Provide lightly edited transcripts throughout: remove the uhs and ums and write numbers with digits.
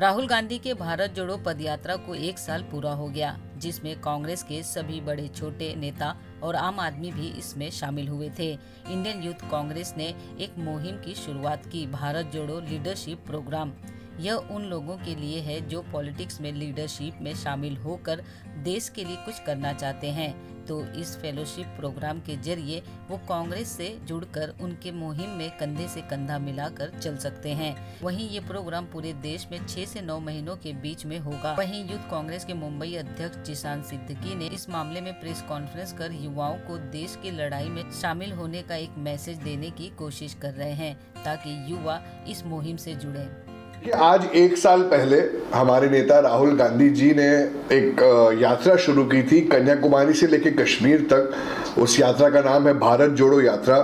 राहुल गांधी के भारत जोड़ो पदयात्रा को 1 साल पूरा हो गया, जिसमें कांग्रेस के सभी बड़े छोटे नेता और आम आदमी भी इसमें शामिल हुए थे। इंडियन यूथ कांग्रेस ने एक मुहिम की शुरुआत की, भारत जोड़ो लीडरशिप प्रोग्राम। यह उन लोगों के लिए है जो पॉलिटिक्स में लीडरशिप में शामिल होकर देश के लिए कुछ करना चाहते हैं। तो इस फेलोशिप प्रोग्राम के जरिए वो कांग्रेस से जुड़कर उनके मुहिम में कंधे से कंधा मिलाकर चल सकते हैं। वहीं ये प्रोग्राम पूरे देश में 6 से 9 महीनों के बीच में होगा। वहीं यूथ कांग्रेस के मुंबई अध्यक्ष जिशान सिद्दीकी ने इस मामले में प्रेस कॉन्फ्रेंस कर युवाओं को देश की लड़ाई में शामिल होने का एक मैसेज देने की कोशिश कर रहे हैं, ताकि युवा इस मुहिम से जुड़े। कि आज 1 साल पहले हमारे नेता राहुल गांधी जी ने एक यात्रा शुरू की थी कन्याकुमारी से लेकर कश्मीर तक। उस यात्रा का नाम है भारत जोड़ो यात्रा।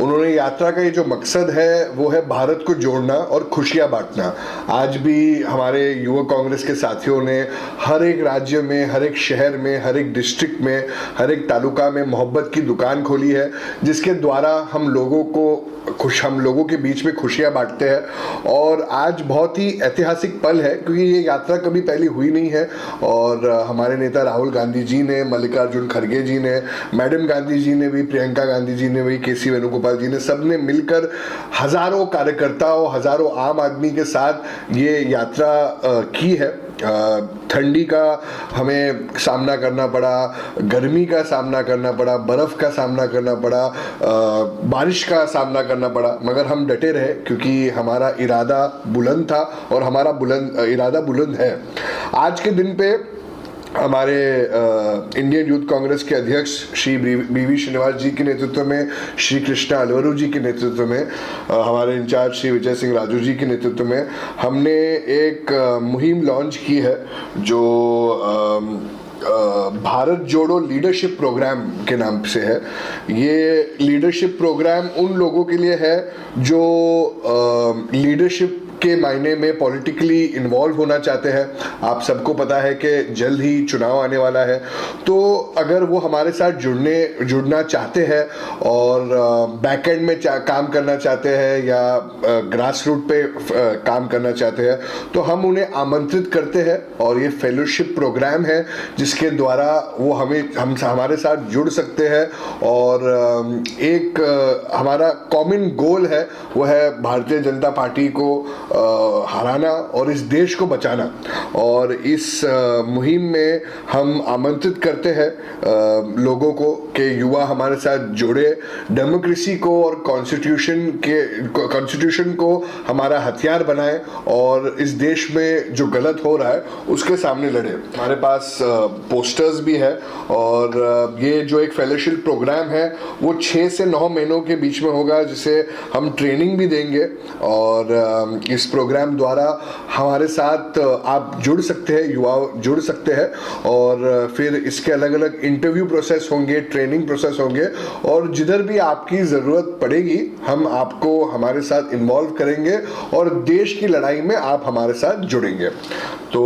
उन्होंने यात्रा का ये जो मकसद है वो है भारत को जोड़ना और खुशियां बांटना। आज भी हमारे युवा कांग्रेस के साथियों ने हर एक राज्य में, हर एक शहर में, हर एक डिस्ट्रिक्ट में, हर एक तालुका में मोहब्बत की दुकान खोली है, जिसके द्वारा हम लोगों के बीच में खुशियां बांटते हैं। और आज बहुत ही ऐतिहासिक पल है, क्योंकि ये यात्रा कभी पहले हुई नहीं है। और हमारे नेता राहुल गांधी जी ने, मल्लिकार्जुन खड़गे जी ने, मैडम गांधी जी ने भी, प्रियंका गांधी जी ने भी, केसी वेणुगोपाल जी ने, सबने मिलकर हजारों कार्यकर्ताओं, हजारों आम आदमी के साथ ये यात्रा की है। ठंडी का हमें सामना करना पड़ा, गर्मी का सामना करना पड़ा, बर्फ का सामना करना पड़ा, बारिश का सामना करना पड़ा, मगर हम डटे रहे, क्योंकि हमारा इरादा बुलंद था और हमारा इरादा बुलंद है। आज के दिन पे हमारे इंडियन यूथ कांग्रेस के अध्यक्ष श्री बी.वी. श्रीनिवास जी के नेतृत्व में, श्री कृष्णा अलवरू जी के नेतृत्व में, हमारे इंचार्ज श्री विजय सिंह राजू जी के नेतृत्व में हमने एक मुहिम लॉन्च की है, जो भारत जोड़ो लीडरशिप प्रोग्राम के नाम से है। ये लीडरशिप प्रोग्राम उन लोगों के लिए है जो लीडरशिप के मायने में पॉलिटिकली इन्वॉल्व होना चाहते हैं। आप सबको पता है कि जल्द ही चुनाव आने वाला है, तो अगर वो हमारे साथ जुड़ना चाहते हैं और बैकएंड में काम करना चाहते हैं या ग्रास रूट पे काम करना चाहते हैं, तो हम उन्हें आमंत्रित करते हैं। और ये फेलोशिप प्रोग्राम है जिसके द्वारा वो हमारे साथ जुड़ सकते हैं। और एक हमारा कॉमन गोल है, वो है भारतीय जनता पार्टी को हराना और इस देश को बचाना। और इस मुहिम में हम आमंत्रित करते हैं लोगों को कि युवा हमारे साथ जुड़े, डेमोक्रेसी को और कॉन्स्टिट्यूशन को हमारा हथियार बनाए और इस देश में जो गलत हो रहा है उसके सामने लड़े। हमारे पास पोस्टर्स भी है और ये जो एक फेलोशिप प्रोग्राम है वो 6 से 9 महीनों के बीच में होगा, जिसे हम ट्रेनिंग भी देंगे। और इस प्रोग्राम द्वारा हमारे साथ आप जुड़ सकते हैं, युवा जुड़ सकते हैं। और फिर इसके अलग अलग इंटरव्यू प्रोसेस होंगे, ट्रेनिंग प्रोसेस होंगे, और जिधर भी आपकी ज़रूरत पड़ेगी हम आपको हमारे साथ इन्वॉल्व करेंगे और देश की लड़ाई में आप हमारे साथ जुड़ेंगे। तो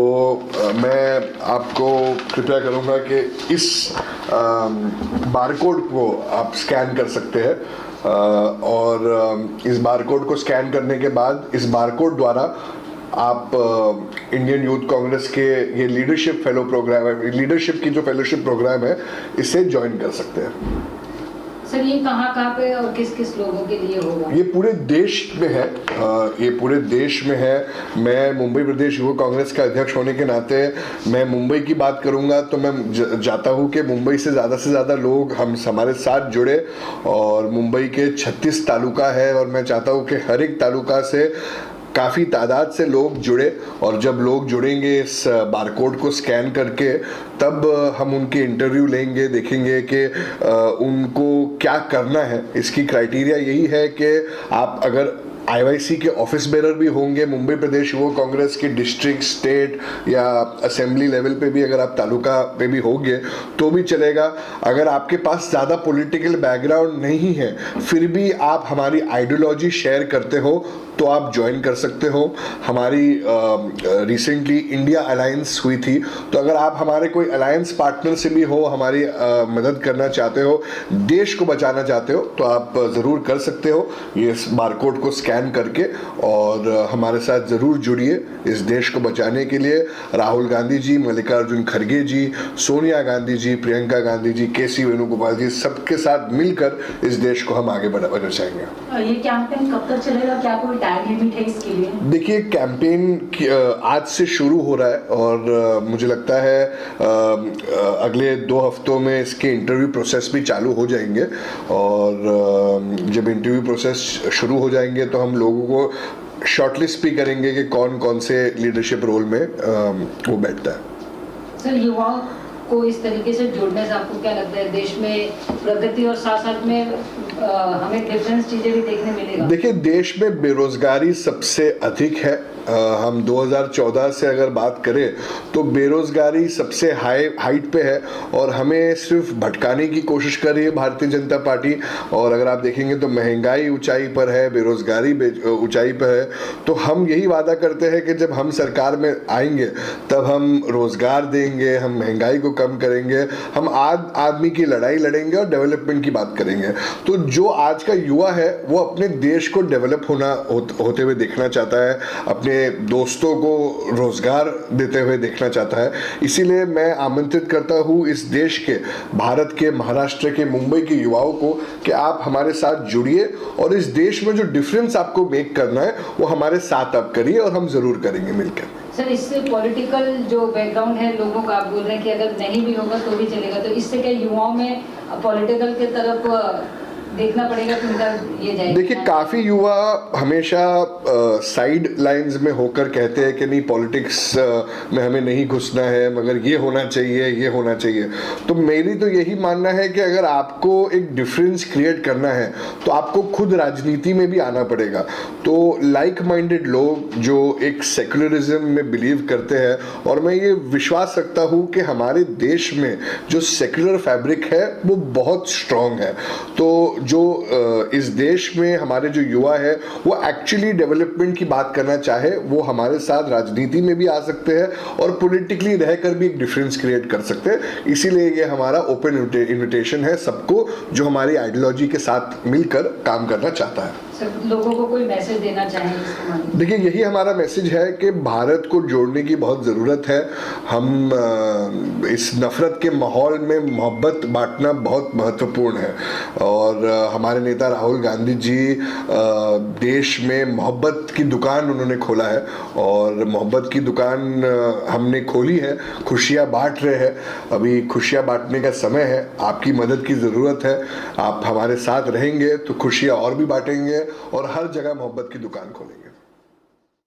मैं आपको कृपया करूँगा कि इस बारकोड को आप स्कैन कर सकते हैं। और इस बारकोड को स्कैन करने के बाद इस बारकोड द्वारा आप इंडियन यूथ कांग्रेस के ये लीडरशिप फेलो प्रोग्राम है, लीडरशिप की जो फेलोशिप प्रोग्राम है, इसे ज्वाइन कर सकते हैं। सर, ये कहाँ पे और किस किस लोगों के लिए होगा? ये पूरे देश में है, ये पूरे देश में है। मैं मुंबई प्रदेश युवा कांग्रेस का अध्यक्ष होने के नाते मैं मुंबई की बात करूंगा, तो मैं चाहता हूं कि मुंबई से ज़्यादा लोग हमारे साथ जुड़े। और मुंबई के 36 तालुका है और मैं चाहता हूं कि हर एक तालुका से काफ़ी तादाद से लोग जुड़े। और जब लोग जुड़ेंगे इस बारकोड को स्कैन करके, तब हम उनके इंटरव्यू लेंगे, देखेंगे कि उनको क्या करना है। इसकी क्राइटेरिया यही है कि आप अगर IYC के ऑफिस बेरर भी होंगे, मुंबई प्रदेश युवा कांग्रेस के डिस्ट्रिक्ट, स्टेट या असेंबली लेवल पे भी अगर आप तालुका पे भी होंगे तो भी चलेगा। अगर आपके पास ज़्यादा पॉलिटिकल बैकग्राउंड नहीं है, फिर भी आप हमारी आइडियोलॉजी शेयर करते हो, तो आप ज्वाइन कर सकते हो। हमारी रिसेंटली इंडिया अलायंस हुई थी, तो अगर आप हमारे कोई अलायंस पार्टनर से भी हो, हमारी मदद करना चाहते हो, देश को बचाना चाहते हो, तो आप ज़रूर कर सकते हो। ये इस बारकोड को स्कैन स्कैन करके और हमारे साथ ज़रूर जुड़िए इस देश को बचाने के लिए। राहुल गांधी जी, मल्लिकार्जुन खड़गे जी, सोनिया गांधी जी, प्रियंका गांधी जी, केसी वेणुगोपाल जी, सबके साथ मिलकर इस देश को हम आगे बढ़ाएंगे। ये कैंपेन कब तक चलेगा, क्या कोई टाइम लिमिट है इसके लिए? देखिए, कैंपेन आज से शुरू हो रहा है और मुझे लगता है अगले 2 हफ्तों में इसके इंटरव्यू प्रोसेस भी चालू हो जाएंगे और जब इंटरव्यू प्रोसेस शुरू हो जाएंगे तो हम लोगों को शॉर्टलिस्ट भी करेंगे कि कौन कौन से लीडरशिप रोल में वो बैठता है। सर, युवाओं को इस तरीके से जोड़ने से आपको क्या लगता है देश में प्रगति और साथ साथ में हमें डिफरेंस चीजें भी देखने मिलेगा? देखिए, देश में बेरोजगारी सबसे अधिक है। हम 2014 से अगर बात करें तो बेरोजगारी सबसे हाइट पे है और हमें सिर्फ भटकाने की कोशिश कर रही है भारतीय जनता पार्टी। और अगर आप देखेंगे तो महंगाई ऊंचाई पर है, बेरोजगारी ऊंचाई पर है। तो हम यही वादा करते हैं कि जब हम सरकार में आएंगे तब हम रोजगार देंगे, हम महंगाई को कम करेंगे, हम आदमी की लड़ाई लड़ेंगे और डेवलपमेंट की बात करेंगे। तो जो आज का युवा है वो अपने देश को डेवलप होते हुए देखना चाहता है, अपने दोस्तों को रोजगार देते हुए देखना चाहता है। इसीलिए मैं आमंत्रित करता हूँ इस देश के, भारत के, महाराष्ट्र के, मुंबई के युवाओं को कि आप हमारे साथ जुड़िए और इस देश में जो डिफरेंस आपको मेक करना है वो हमारे साथ आप करिए और हम जरूर करेंगे मिलकर। सर, इससे पॉलिटिकल जो बैकग्राउंड है लोगों का, आप बोल रहे हैं कि अगर नहीं भी होगा तो भी चलेगा, तो इससे क्या युवाओं में पॉलिटिकल के तरफ देखना पड़ेगा कि उनका ये जाएगा? देखिए, काफी युवा हमेशा साइड लाइंस में होकर कहते हैं कि नहीं, पॉलिटिक्स में हमें नहीं घुसना है, मगर ये होना चाहिए, ये होना चाहिए। तो मेरी तो यही मानना है कि अगर आपको एक डिफरेंस क्रिएट करना है तो आपको खुद राजनीति में भी आना पड़ेगा। तो लाइक माइंडेड लोग जो एक सेक्युलरिज्म में बिलीव करते हैं, और मैं ये विश्वास रखता हूँ कि हमारे देश में जो सेक्युलर फैब्रिक है वो बहुत स्ट्रांग है। तो जो इस देश में हमारे जो युवा है वो एक्चुअली डेवलपमेंट की बात करना चाहे, वो हमारे साथ राजनीति में भी आ सकते हैं और पॉलिटिकली रहकर भी एक डिफरेंस क्रिएट कर सकते हैं। इसीलिए ये हमारा ओपन इनविटेशन है सबको जो हमारी आइडियोलॉजी के साथ मिलकर काम करना चाहता है। लोगों को कोई मैसेज देना चाहेंगे? देखिए, यही हमारा मैसेज है कि भारत को जोड़ने की बहुत ज़रूरत है। हम इस नफरत के माहौल में मोहब्बत बांटना बहुत महत्वपूर्ण है और हमारे नेता राहुल गांधी जी देश में मोहब्बत की दुकान उन्होंने खोला है और मोहब्बत की दुकान हमने खोली है, खुशियाँ बांट रहे हैं। अभी खुशियाँ बांटने का समय है, आपकी मदद की ज़रूरत है। आप हमारे साथ रहेंगे तो खुशियाँ और भी बांटेंगे और हर जगह मोहब्बत की दुकान खोलेंगे।